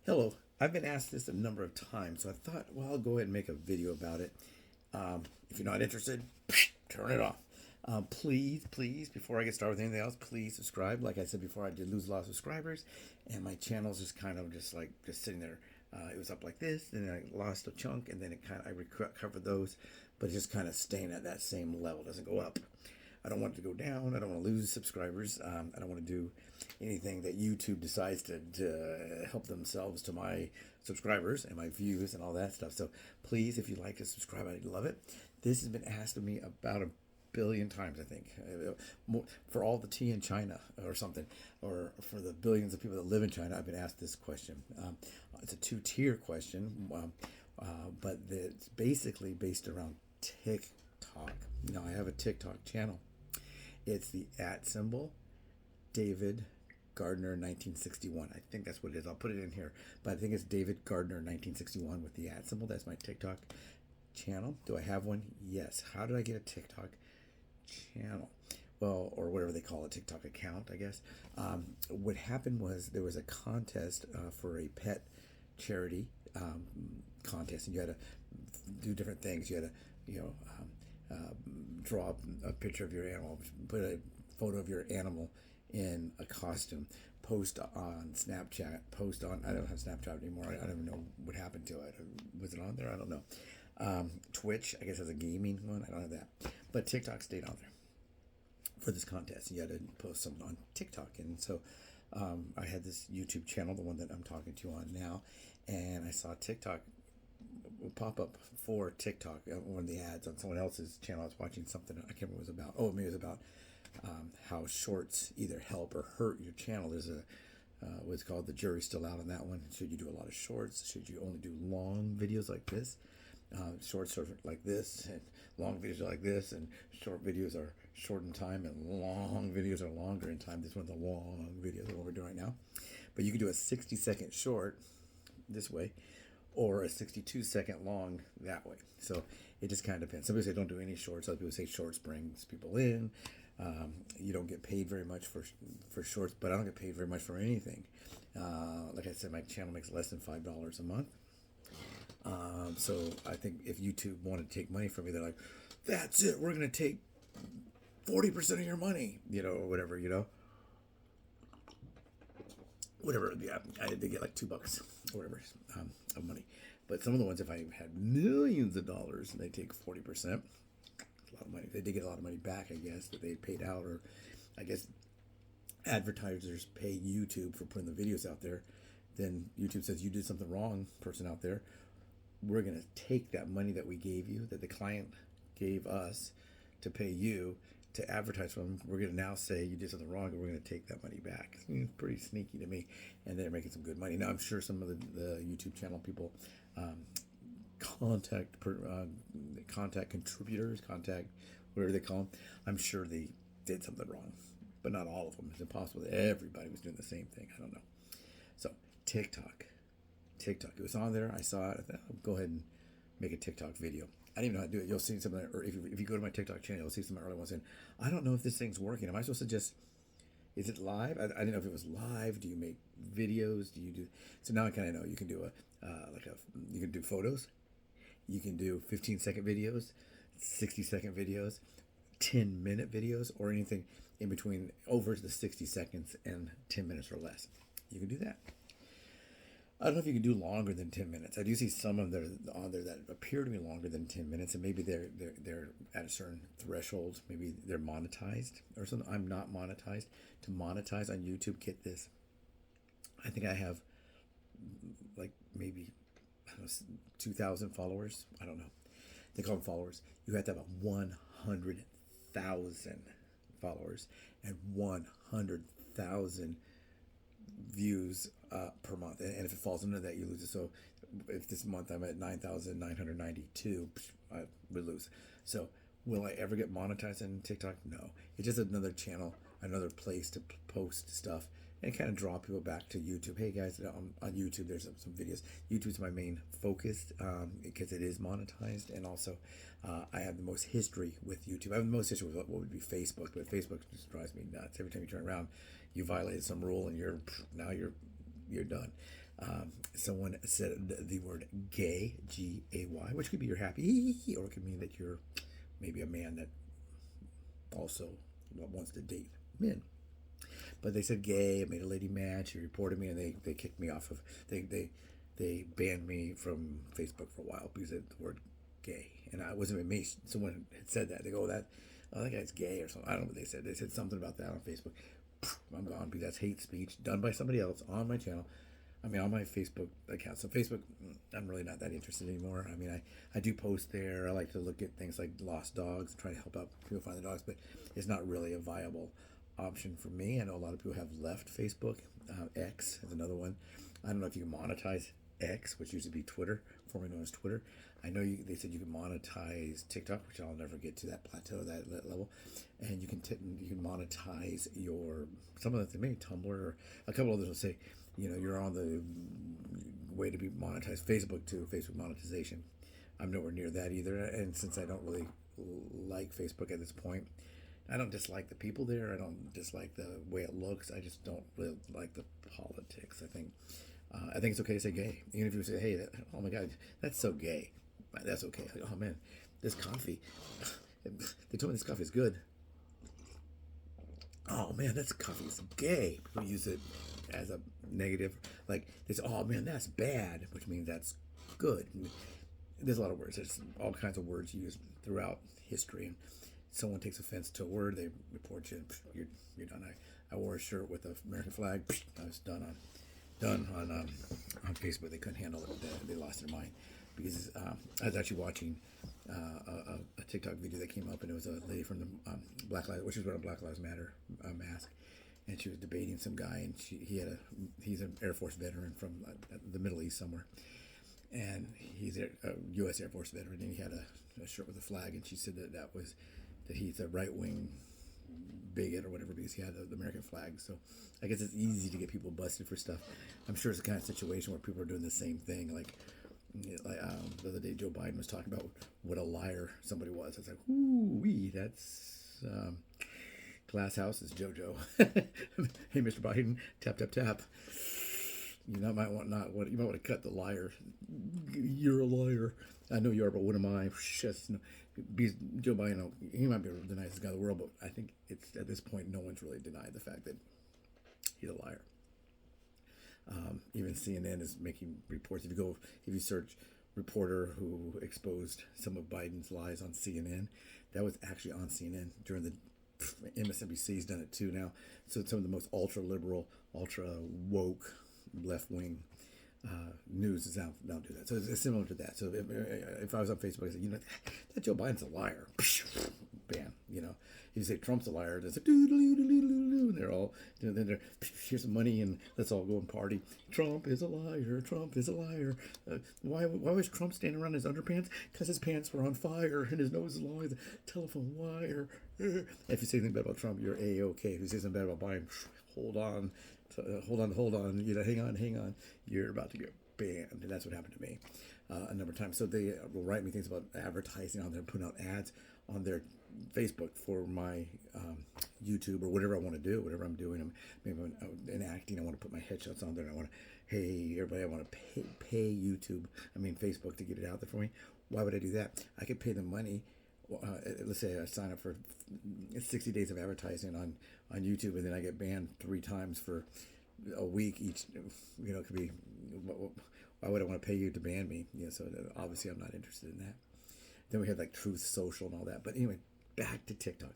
Hello, I've been asked this a number of times, so I thought, well, I'll go ahead and make a video about it. If you're not interested, turn it off. Please, before I get started with anything else, please subscribe. Like I said before, I did lose a lot of subscribers, and my channel's just kind of just sitting there. It was up like this, and then I lost a chunk, and then I recovered those, but it's just kind of staying at that same level. It doesn't go up. I don't want it to go down. I don't want to lose subscribers. I don't want to do anything that YouTube decides to help themselves to my subscribers and my views and all that stuff. So please, if you'd like to subscribe, I'd love it. This has been asked of me about a billion times, I think, for all the tea in China or something, or for the billions of people that live in China. I've been asked this question. It's a two-tier question, but it's basically based around TikTok. Now, I have a TikTok channel. It's the @ symbol, David Gardner 1961. I think that's what it is. I'll put it in here. But I think it's David Gardner 1961 with the @ symbol. That's my TikTok channel. Do I have one? Yes. How did I get a TikTok channel? Well, or whatever they call it, TikTok account, I guess. What happened was there was a contest for a pet charity contest, and you had to do different things. You had to, draw a picture of your animal, put a photo of your animal in a costume, post on Snapchat, I don't have Snapchat anymore. I don't even know what happened to it. Was it on there? I don't know. Twitch, I guess, has a gaming one. I don't have that. But TikTok stayed on there for this contest. You had to post something on TikTok. And so I had this YouTube channel, the one that I'm talking to you on now, and I saw TikTok pop up for TikTok, one of the ads on someone else's channel. I was watching something, I can't remember what it was about. Oh, maybe it was about how shorts either help or hurt your channel. There's a what's called, the jury's still out on that one. Should you do a lot of shorts? Should you only do long videos like this? Shorts are like this, and long videos are like this, and short videos are short in time, and long videos are longer in time. This one's a long video, what we're doing right now. But you can do a 60-second short this way, or a 62-second long that way. So it just kind of depends. Some people say don't do any shorts. Other people say shorts brings people in. You don't get paid very much for shorts, but I don't get paid very much for anything. Like I said, my channel makes less than $5 a month. So I think if YouTube wanted to take money from me, they're like, that's it. We're going to take 40% of your money, or whatever, whatever. Yeah, they get like $2 or whatever of money. But some of the ones, if I had millions of dollars, they take 40%. It's a lot of money. They did get a lot of money back, I guess, that they paid out, or I guess advertisers pay YouTube for putting the videos out there. Then YouTube says, you did something wrong, person out there. We're going to take that money that we gave you, that the client gave us to pay you to advertise for them. We're going to now say you did something wrong, and we're going to take that money back. It's pretty sneaky to me, and they're making some good money. Now, I'm sure some of the YouTube channel people contact contributors, whatever they call them. I'm sure they did something wrong, but not all of them. It's impossible that everybody was doing the same thing. I don't know. So TikTok, it was on there. I saw it. I thought, I'll go ahead and make a TikTok video. I didn't even know how to do it. You'll see something, or if you go to my TikTok channel, you'll see some early ones in. I don't know if this thing's working. Am I supposed to just, is it live? I didn't know if it was live. Do you make videos? Do you do, so now I kind of know. You can do you can do photos. You can do 15-second videos, 60-second videos, 10-minute videos, or anything in between over the 60 seconds and 10 minutes or less. You can do that. I don't know if you can do longer than 10 minutes. I do see some of them on there that appear to be longer than 10 minutes, and maybe they're at a certain threshold. Maybe they're monetized or something. I'm not monetized. To monetize on YouTube, get this. I think I have like maybe 2,000 followers. I don't know. They call them followers. You have to have 100,000 followers and 100,000 views per month, and if it falls under that, you lose it. So if this month I'm at 9,992, I would lose. So will I ever get monetized on TikTok? No. It's just another channel, another place to post stuff and kind of draw people back to YouTube. Hey guys, on YouTube there's some videos. YouTube's my main focus because it is monetized, and also I have the most history with YouTube. I have the most history with what would be Facebook, but Facebook just drives me nuts. Every time you turn around, you violated some rule, and you're you're done. Someone said the word gay, G-A-Y, which could be you're happy, or it could mean that you're maybe a man that also wants to date men. But they said gay. I made a lady mad. She reported me, and they kicked me off of. They banned me from Facebook for a while because of the word gay, and I wasn't even me. Someone had said that. They go, that guy's gay or something. I don't know what they said. They said something about that on Facebook. I'm gone because that's hate speech done by somebody else on my channel. I mean, on my Facebook account. So Facebook, I'm really not that interested anymore. I mean, I do post there. I like to look at things like lost dogs and try to help out people find the dogs, but it's not really a viable option for me. I know a lot of people have left Facebook. X is another one. I don't know if you can monetize X, which used to be Twitter, formerly known as Twitter. I know they said you can monetize TikTok, which I'll never get to that plateau, that level. And you can monetize some of the maybe Tumblr, or a couple others will say, you're on the way to be monetized. Facebook too, Facebook monetization. I'm nowhere near that either. And since I don't really like Facebook at this point, I don't dislike the people there. I don't dislike the way it looks. I just don't really like the politics. I think it's okay to say gay. Even if you say, hey, oh my God, that's so gay. That's okay. Like, oh man, this coffee. They told me this coffee is good. Oh man, this coffee is gay. People use it as a negative. Like they say, oh man, that's bad, which means that's good. There's a lot of words. There's all kinds of words used throughout history. And someone takes offense to a word, they report you. You're done. I wore a shirt with the American flag. I was done on Facebook. They couldn't handle it. They lost their mind because I was actually watching a TikTok video that came up, and it was a lady from the Black Lives, which is wearing a Black Lives Matter mask, and she was debating some guy, and he's an Air Force veteran from the Middle East somewhere, and he's a U.S. Air Force veteran, and he had a shirt with a flag, and she said that he's a right-wing bigot or whatever because he had the American flag. So I guess it's easy to get people busted for stuff. I'm sure it's the kind of situation where people are doing the same thing. Like the other day, Joe Biden was talking about what a liar somebody was. I was like, ooh, that's glass houses, JoJo. Hey, Mr. Biden, tap, tap, tap. You might want to cut the liar. You're a liar. I know you are, but what am I? Just, because Joe Biden, he might be the nicest guy in the world, but I think it's at this point no one's really denied the fact that he's a liar. Even CNN is making reports. If you search reporter who exposed some of Biden's lies on CNN, that was actually on CNN during the MSNBC's done it too now. So some of the most ultra liberal, ultra woke, left wing news is now do that. So it's similar to that. So if I was on Facebook, I said, that Joe Biden's a liar. Bam. If you say Trump's a liar, it's like and they're all here's some money and let's all go and party. Trump is a liar. Trump is a liar. Why was Trump standing around in his underpants? Because his pants were on fire and his nose is along the telephone wire. If you say anything bad about Trump, you're A-okay. If you say something bad about Biden, hold on. Hang on. You're about to get banned. And that's what happened to me a number of times. So they will write me things about advertising on there, putting out ads on their Facebook for my YouTube or whatever I want to do, whatever I'm doing. Maybe in acting, I want to put my headshots on there. And I want to, hey, everybody, I want to pay Facebook to get it out there for me. Why would I do that? I could pay them money. Let's say I sign up for 60 days of advertising on YouTube, and then I get banned 3 times for a week each. It could be, why would I want to pay you to ban me? So obviously I'm not interested in that. Then we have like Truth Social and all that. But anyway, back to TikTok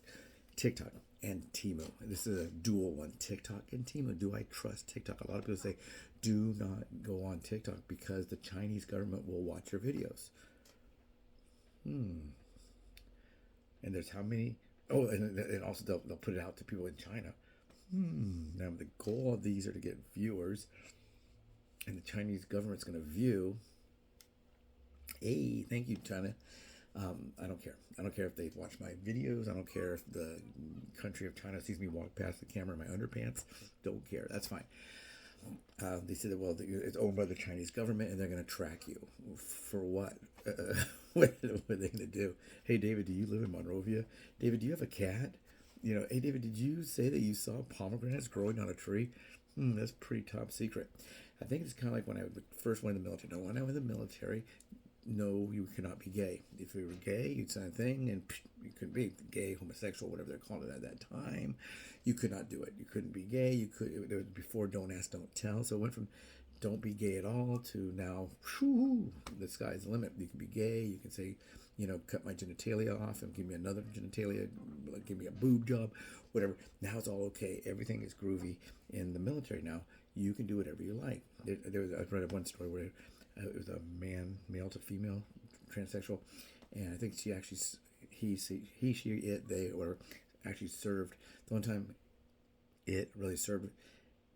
and TEMU. This is a dual one, TikTok and TEMU. Do I trust TikTok? A lot of people say, do not go on TikTok because the Chinese government will watch your videos. And there's how many? Oh, and also they'll put it out to people in China. Now the goal of these are to get viewers, and the Chinese government's going to view. Hey, thank you, China. I don't care. I don't care if they watch my videos. I don't care if the country of China sees me walk past the camera in my underpants. Don't care. That's fine. They said that, well, it's owned by the Chinese government, and they're going to track you. For what? What are they going to do? Hey, David, do you live in Monrovia? David, do you have a cat? Hey, David, did you say that you saw pomegranates growing on a tree? That's pretty top secret. I think it's kind of like when I first went in the military. Now, when I went in the military, no, you cannot be gay. If you were gay, you'd sign a thing, and you couldn't be gay, homosexual, whatever they're calling it at that time. You could not do it. You couldn't be gay. You could. It was before don't ask, don't tell. So it went from don't be gay at all to now, whew, the sky's the limit. You can be gay. You can say, cut my genitalia off and give me another genitalia, like give me a boob job, whatever. Now it's all okay. Everything is groovy in the military now. You can do whatever you like. I read one story where it was a male to female, transsexual, and I think she actually, they were actually served. The one time it really served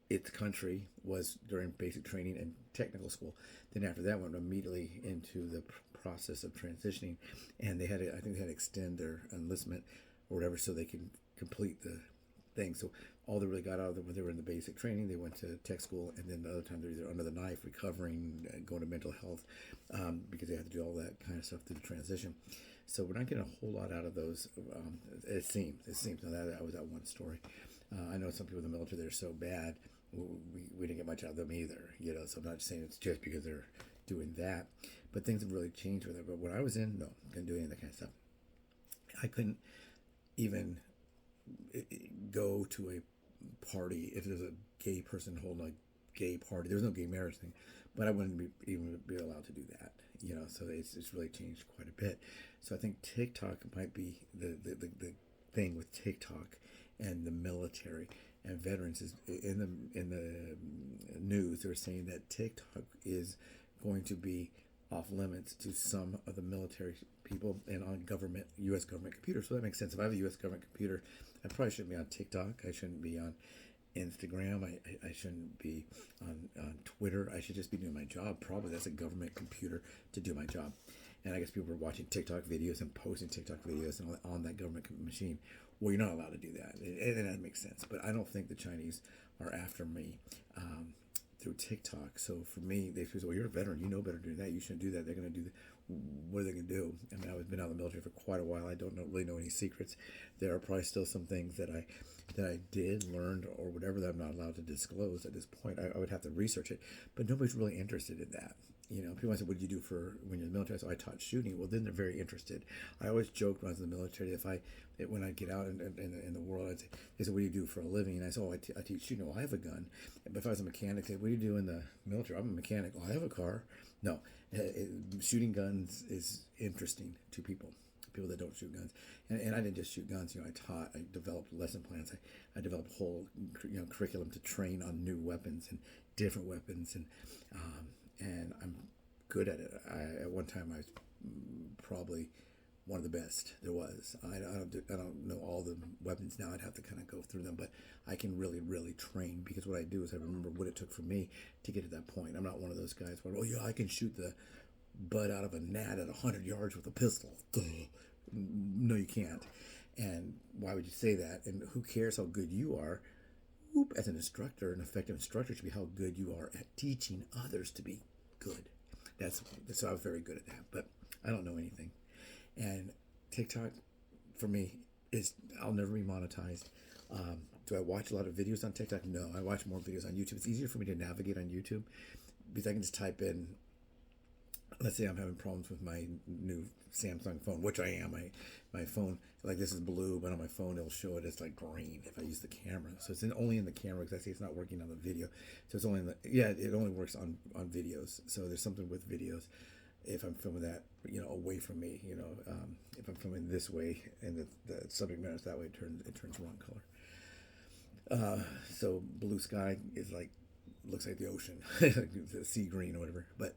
its country was during basic training and technical school. Then after that went immediately into the process of transitioning, and I think they had to extend their enlistment or whatever so they can complete the thing. So all they really got out of it when they were in the basic training, they went to tech school, and then the other time they're either under the knife, recovering, going to mental health, because they had to do all that kind of stuff through the transition. So we're not getting a whole lot out of those. It seems. Now that was that one story. I know some people in the military, they're so bad, we didn't get much out of them either. So I'm not saying it's just because they're doing that, but things have really changed with it. But when I was in, no, couldn't do any of that kind of stuff. I couldn't even go to a party if there's a gay person holding a gay party. There's no gay marriage thing, but I wouldn't even be allowed to do that. So it's really changed quite a bit. So I think TikTok might be the thing with TikTok and the military and veterans is in the news. They're saying that TikTok is going to be off limits to some of the military people and on U.S. government computers. So that makes sense. If I have a U.S. government computer, I probably shouldn't be on TikTok. I shouldn't be on Instagram. I shouldn't be on Twitter. I should just be doing my job. Probably that's a government computer to do my job. And I guess people are watching TikTok videos and posting TikTok videos on that government machine. Well, you're not allowed to do that. And that makes sense. But I don't think the Chinese are after me through TikTok. So for me, they say, well, you're a veteran. You know better to do that. You shouldn't do that. They're going to do what are they going to do? I mean, I've been out of the military for quite a while. I don't really know any secrets. There are probably still some things that I did, learned, or whatever that I'm not allowed to disclose at this point. I would have to research it. But nobody's really interested in that. People say, what did you do for when you're in the military? So I taught shooting. Well, then they're very interested. I always joked when I was in the military, when I get out in the world, they said, what do you do for a living? And I said, I teach shooting. Well, I have a gun. But if I was a mechanic, they said, what do you do in the military? I'm a mechanic. Well, I have a car. No, shooting guns is interesting to people that don't shoot guns. And I didn't just shoot guns. I developed lesson plans. I developed a whole curriculum to train on new weapons and different weapons, and I'm good at it. At one time I was probably one of the best there was. I don't know all the weapons now. I'd have to kind of go through them, but I can really, really train, because what I do is I remember what it took for me to get to that point. I'm not one of those guys where, oh yeah, I can shoot the butt out of a gnat at 100 yards with a pistol. Duh. No, you can't. And why would you say that? And who cares how good you are? As an instructor, an effective instructor should be how good you are at teaching others to be good. So I was very good at that, but I don't know anything. And TikTok, for me, I'll never be monetized. Do I watch a lot of videos on TikTok? No, I watch more videos on YouTube. It's easier for me to navigate on YouTube because I can just type in, let's say I'm having problems with my new Samsung phone, which I am. My phone, like this is blue, but on my phone it'll show it as like green if I use the camera. So it's only in the camera because I see it's not working on the video. So it's only it only works on videos. So there's something with videos. If I'm filming that, away from me, if I'm filming this way and the subject matter is that way, it turns wrong color. So blue sky is looks like the ocean, the sea green or whatever. But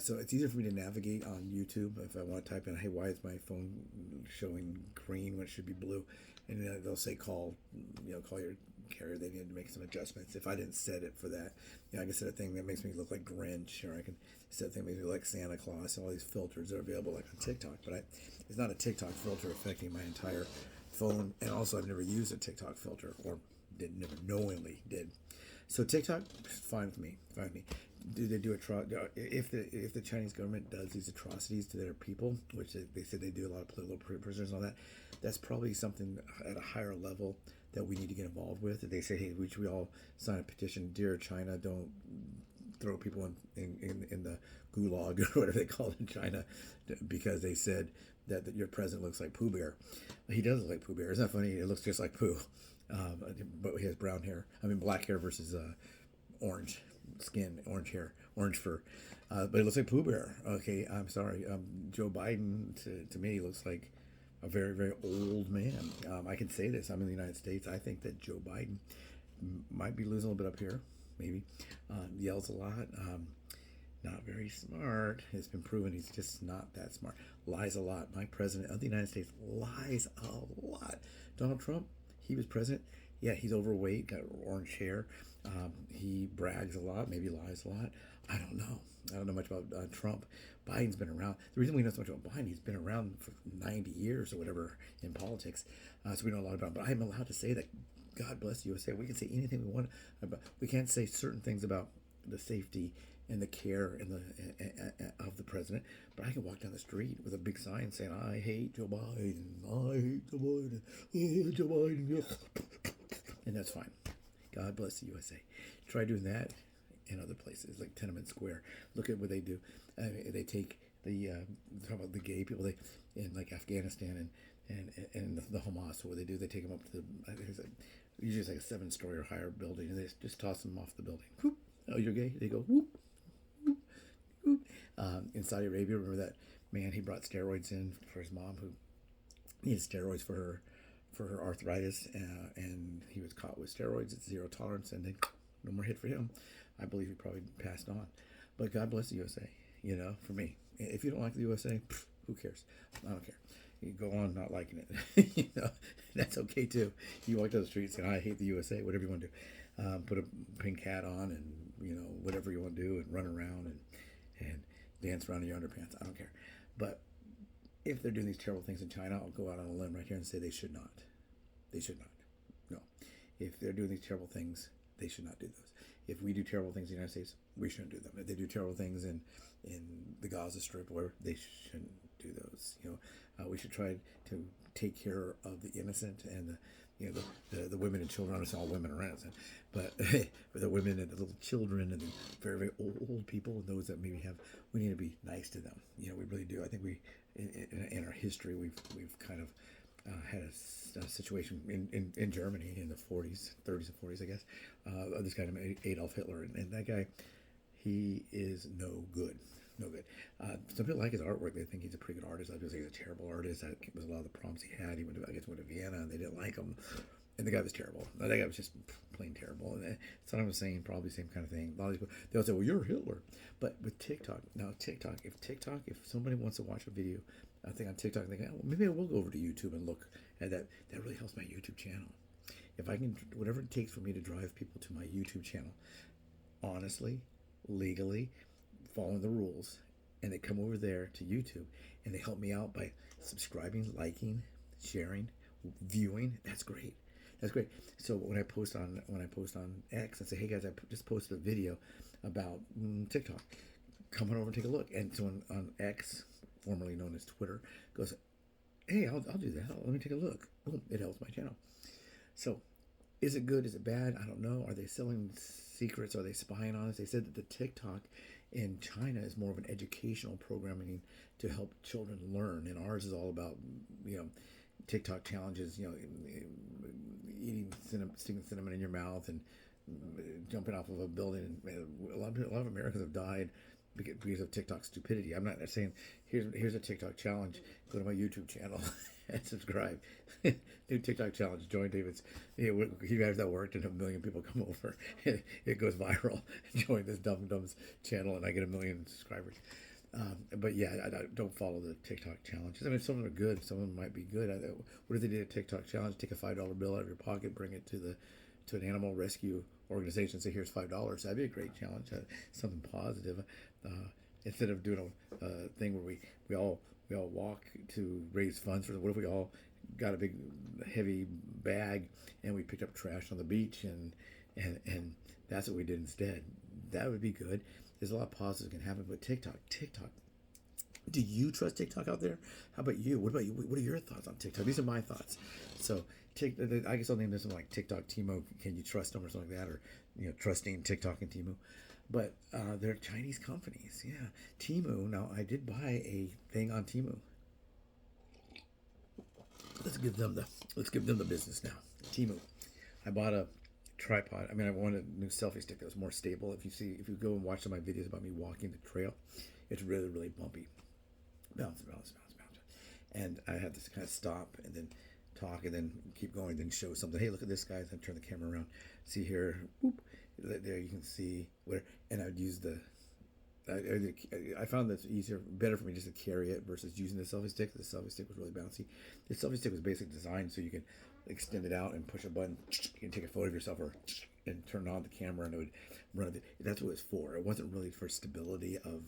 so it's easier for me to navigate on YouTube if I want to type in, hey, why is my phone showing green when it should be blue? And they'll say call your carrier. They need to make some adjustments. If I didn't set it for that, I can set a thing that makes me look like Grinch, or I can set a thing that makes me look like Santa Claus. All these filters are available like on TikTok, but it's not a TikTok filter affecting my entire phone. And also, I've never used a TikTok filter, or never knowingly did. So TikTok, fine with me. Do they do if the Chinese government does these atrocities to their people, which they said they do, a lot of political prisoners and all that, that's probably something at a higher level that we need to get involved with. They say, hey, we should all sign a petition, dear China, don't throw people in the gulag or whatever they call it in China, because they said that your president looks like Pooh Bear. He does look like Pooh Bear. Isn't that funny? It looks just like Pooh, but he has brown hair. I mean, black hair versus orange skin, orange hair, orange fur. But it looks like Pooh Bear. Okay, I'm sorry. Joe Biden, to me, looks like a very, very old man. I can say this. I'm in the United States. I think that Joe Biden might be losing a little bit up here, maybe. Yells a lot. Not very smart. It's been proven he's just not that smart. Lies a lot. My president of the United States lies a lot. Donald Trump, he was president. Yeah, he's overweight, got orange hair. He brags a lot, maybe lies a lot. I don't know. I don't know much about Trump. Biden's been around. The reason we know so much about Biden, he's been around for 90 years or whatever in politics. So we know a lot about him. But I'm allowed to say that God bless the USA. We can say anything we want about. We can't say certain things about the safety and the care and of the president, but I can walk down the street with a big sign saying, I hate Joe Biden, I hate Joe Biden, I hate Joe Biden, and that's fine. God bless the USA. Try doing that in other places, like Tenement Square. Look at what they do. They take talk about the gay people in like Afghanistan and the Hamas. What they do, they take them up to usually it's like a 7-story or higher building, and they just toss them off the building. Whoop. Oh, you're gay? They go whoop. In Saudi Arabia, remember that man? He brought steroids in for his mom, who needed steroids for her arthritis, and he was caught with steroids at 0 tolerance, and then no more hit for him. I believe he probably passed on. But God bless the USA. You know, for me, if you don't like the USA, who cares? I don't care. You go on not liking it. You know, that's okay too. You walk down the street saying, I hate the USA, whatever you want to do. Put a pink hat on and, you know, whatever you want to do, and run around and dance around in your underpants. I don't care. But if they're doing these terrible things in China, I'll go out on a limb right here and say they should not. They should not. No. If they're doing these terrible things, they should not do those. If we do terrible things in the United States, we shouldn't do them. If they do terrible things in the Gaza Strip, where they shouldn't do those. You know, we should try to take care of the innocent and the women and children. I don't say all women are innocent, but the women and the little children and the very, very old people and those that maybe have, we need to be nice to them. You know, we really do. I think we, in our history, we've kind of had a situation in Germany in the 30s and 40s, I guess. This guy named Adolf Hitler, and that guy, he is no good. No good. Some people like his artwork. They think he's a pretty good artist. Others think he's a terrible artist. That was a lot of the problems he had. He went to Vienna, and they didn't like him. And the guy was terrible. That guy was just plain terrible. And so I was saying probably the same kind of thing. A lot of people, they'll say, well, you're Hitler. But with TikTok, if somebody wants to watch a video, I think on TikTok, they go, well, maybe I will go over to YouTube and look at that. That really helps my YouTube channel. If I can, whatever it takes for me to drive people to my YouTube channel, honestly, legally, following the rules, and they come over there to YouTube and they help me out by subscribing, liking, sharing, viewing. That's great. That's great. So when I post on X, I say, hey guys, I just posted a video about TikTok. Come on over and take a look. And so on X, formerly known as Twitter, goes, hey, I'll do that. Let me take a look. Boom, it helps my channel. So is it good? Is it bad? I don't know. Are they selling secrets? Are they spying on us? They said that the TikTok in China is more of an educational programming to help children learn, and ours is all about, you know, TikTok challenges, you know, eating sticking cinnamon in your mouth and jumping off of a building. And a lot of Americans have died because of TikTok stupidity. I'm not saying here's a TikTok challenge. Go to my YouTube channel and subscribe. Do TikTok challenge. Join David's. He has that worked, and 1 million people come over. It goes viral. Join this Dum's channel, and I get 1 million subscribers. But yeah, I don't follow the TikTok challenges. I mean, some of them are good. Some of them might be good. What if they did a TikTok challenge? Take a $5 bill out of your pocket, bring it to an animal rescue organization. Say, here's $5. That'd be a great challenge. Something positive. Instead of doing a thing where we all walk to raise funds for. What if we all got a big heavy bag and we picked up trash on the beach and that's what we did instead? That would be good. There's a lot of positives that can happen, but TikTok, Do you trust TikTok out there? How about you? What about you? What are your thoughts on TikTok? These are my thoughts. So, I guess I'll name this one like TikTok TEMU. Can you trust them or something like that, or trusting TikTok and TEMU? But they're Chinese companies. Yeah, TEMU. Now, I did buy a thing on TEMU. Let's give them the business now. TEMU. I bought a tripod. I mean, I wanted a new selfie stick that was more stable. If you go and watch some of my videos about me walking the trail, it's really, really bumpy. Bounce, bounce, bounce, bounce. And I had to kind of stop and then talk and then keep going, then show something. Hey, look at this, guys. I turn the camera around. See here, whoop. There you can see where, and I'd use I found that it's better for me just to carry it versus using the selfie stick. The selfie stick was really bouncy. The selfie stick was basically designed so you can extend it out and push a button. You can take a photo of yourself and turn on the camera and it would run it. That's what it was for. It wasn't really for stability of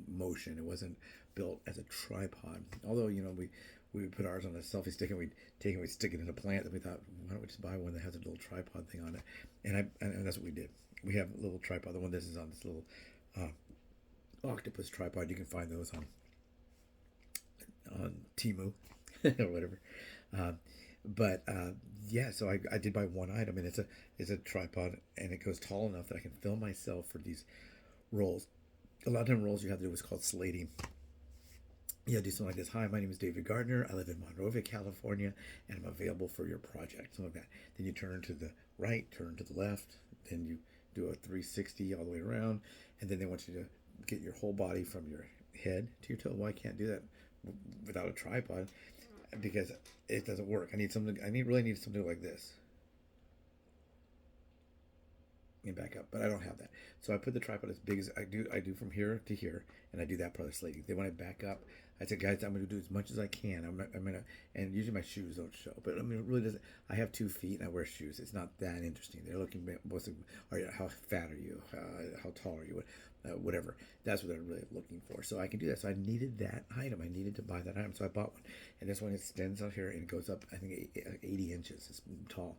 motion. It wasn't built as a tripod. Although we would put ours on a selfie stick and we'd take it and we'd stick it in a plant. And we thought, why don't we just buy one that has a little tripod thing on it? And that's what we did. We have a little tripod. The one this is on, this little octopus tripod. You can find those on TEMU or whatever. Yeah, so I did buy one item, and it's a tripod, and it goes tall enough that I can film myself for these rolls. A lot of time rolls you have to do what's called slating. Yeah, do something like this. Hi, my name is David Gardner. I live in Monrovia, California, and I'm available for your project. Something like that. Then you turn to the right, turn to the left, then you do a 360 all the way around, and then they want you to get your whole body from your head to your toe. Well, I can't do that without a tripod because it doesn't work. I really need something like this. And back up, but I don't have that. So I put the tripod as big as I do from here to here, and I do that part of slating. Then when I back up, I said, guys, I'm going to do as much as I can. I'm gonna, and usually my shoes don't show, but I mean, it really doesn't. I have 2 feet and I wear shoes. It's not that interesting. They're looking, how fat are you? How tall are you? Whatever. That's what they're really looking for. So I can do that. So I needed that item. I needed to buy that item. So I bought one, and this one extends out here and it goes up. I think 80 inches. It's tall.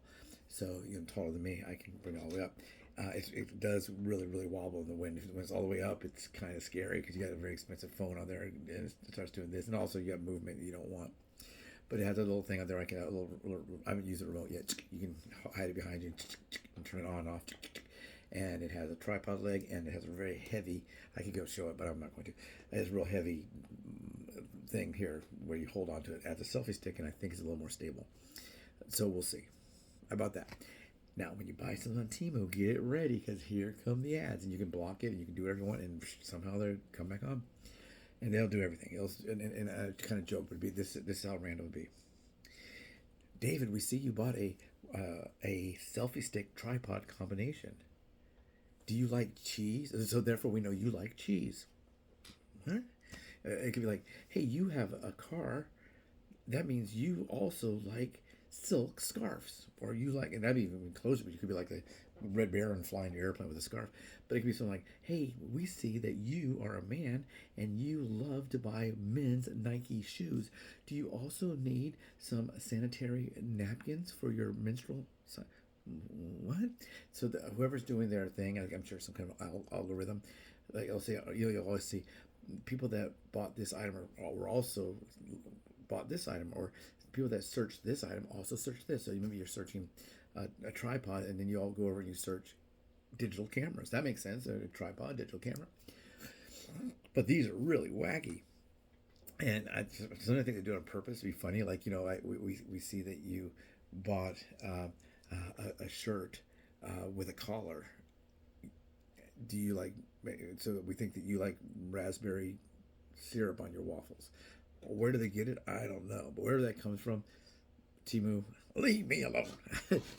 So taller than me. I can bring it all the way up. It does really, really wobble in the wind. When it's all the way up, it's kind of scary because you got a very expensive phone on there and it starts doing this. And also you got movement you don't want. But it has a little thing on there. I haven't used the remote yet. You can hide it behind you and turn it on and off. And it has a tripod leg and it has a very heavy, I could go show it, but I'm not going to. It has a real heavy thing here where you hold on to it as a selfie stick, and I think it's a little more stable. So we'll see about that. Now, when you buy something on TEMU, get it ready because here come the ads, and you can block it, and you can do whatever you want, and somehow they'll come back on, and they'll do everything. And a kind of joke would be this is how random it would be. David, we see you bought a selfie stick tripod combination. Do you like cheese? So therefore, we know you like cheese. Huh? It could be like, hey, you have a car. That means you also like silk scarves, or you like, and that'd be even closer, but you could be like the Red Baron flying your airplane with a scarf. But it could be something like, hey, we see that you are a man and you love to buy men's Nike shoes. Do you also need some sanitary napkins for your menstrual what? So whoever's doing their thing, I'm sure some kind of algorithm, like I'll say, you'll always see people that bought this item or also bought this item, or people that search this item also search this. So maybe you're searching a tripod, and then you all go over and you search digital cameras. That makes sense. A tripod, digital camera. But these are really wacky. And sometimes I think they do it on purpose to be funny. Like, we see that you bought a shirt with a collar. Do you like? So we think that you like raspberry syrup on your waffles. Where do they get it? I don't know. But wherever that comes from, TEMU, leave me alone.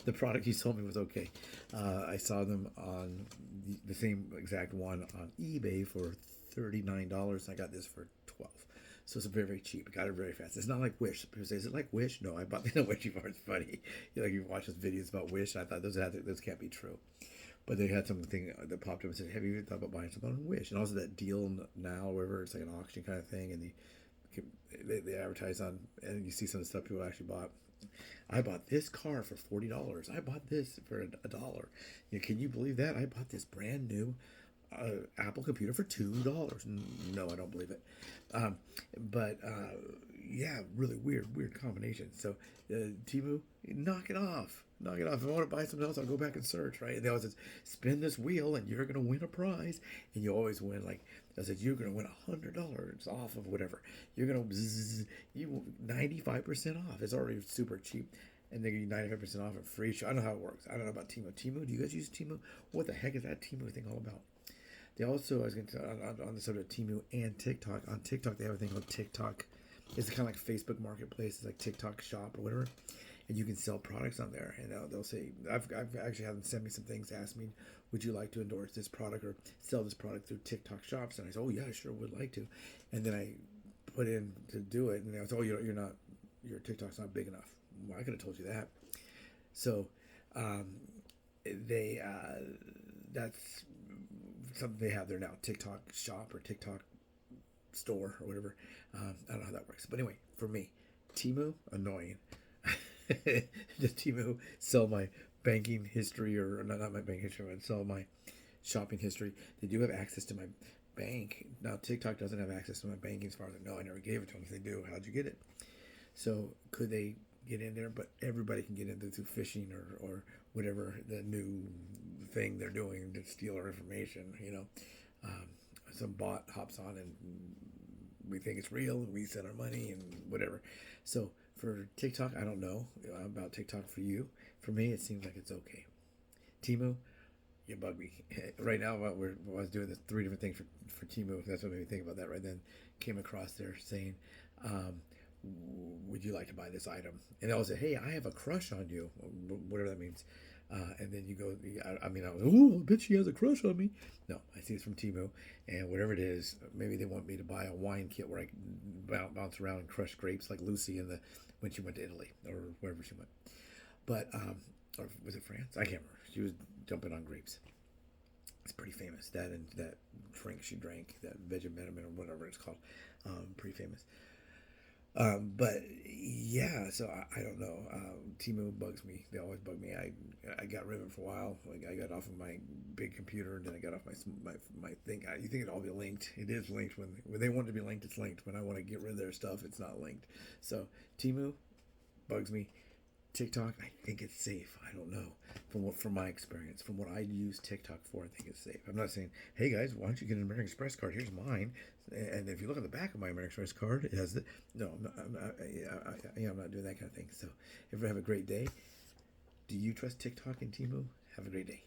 The product you sold me was okay. I saw them on the same exact one on eBay for $39. I got this for $12. So it's very, very cheap. I got it very fast. It's not like Wish. People say, is it like Wish? No, I bought the Wish before. It's funny. You watch those videos about Wish, and I thought those can't be true. But they had something that popped up and said, have you ever thought about buying something on Wish? And also that deal now, or whatever, it's like an auction kind of thing, and they advertise on, and you see some of the stuff people actually bought. I bought this car for $40. I bought this for $1. Can you believe that? I bought this brand new Apple computer for $2. No, I don't believe it. Um, but yeah, really weird combination. So Temu, knock it off. Knock it off. If I want to buy something else, I'll go back and search, right? And they always says, spin this wheel and you're gonna win a prize. And you always win, like I said, you're gonna win $100 off of whatever. You're gonna you 95% off. It's already super cheap. And they give you 95% off and free show. I don't know how it works. I don't know about Temu. Temu, do you guys use Temu? What the heck is that Temu thing all about? They also, I was going to on the subject of Temu and TikTok. On TikTok, they have a thing called TikTok. It's kind of like Facebook Marketplace. It's like TikTok Shop or whatever, and you can sell products on there. And they'll say, I've actually had them send me some things, ask me, would you like to endorse this product or sell this product through TikTok Shops? And I said, oh yeah, I sure would like to. And then I put in to do it, and they was, oh, you're not, your TikTok's not big enough. Well, I could have told you that. So they that's something they have there now, TikTok Shop or TikTok Store or whatever. I don't know how that works, but anyway, for me, Temu, annoying. Just Temu sell my banking history, or not my banking history, but sell my shopping history. They do have access to my bank. Now TikTok doesn't have access to my banking as far as I know. I never gave it to them. If they do, how'd you get it? So could they get in there? But everybody can get in there through phishing or whatever the new thing they're doing to steal our information. Some bot hops on and we think it's real and we send our money and whatever. So for TikTok, I don't know about TikTok for you. For me, it seems like it's okay. Temu, you bug me. Right now, I was doing this 3 different things for Temu. That's what made me think about that right then. Came across there saying, would you like to buy this item? And they'll say, hey, I have a crush on you, whatever that means. And then you go, I was, oh, I bet she has a crush on me. No, I see it's from Temu, and whatever it is, maybe they want me to buy a wine kit where I can bounce around and crush grapes like Lucy when she went to Italy or wherever she went. But, or was it France? I can't remember. She was jumping on grapes. It's pretty famous. That and that drink she drank, that Vegemitamin or whatever it's called, pretty famous. But yeah, so I don't know. Temu bugs me. They always bug me. I got rid of it for a while. Like I got off of my big computer, and then I got off my thing. You think it'd all be linked? It is linked when they want it to be linked. It's linked. When I want to get rid of their stuff, it's not linked. So Temu bugs me. TikTok, I think it's safe. I don't know. From my experience, from what I use TikTok for, I think it's safe. I'm not saying, hey guys, why don't you get an American Express card? Here's mine. And if you look at the back of my American Express card, it has no, I'm not doing that kind of thing. So, everyone have a great day. Do you trust TikTok and Temu? Have a great day.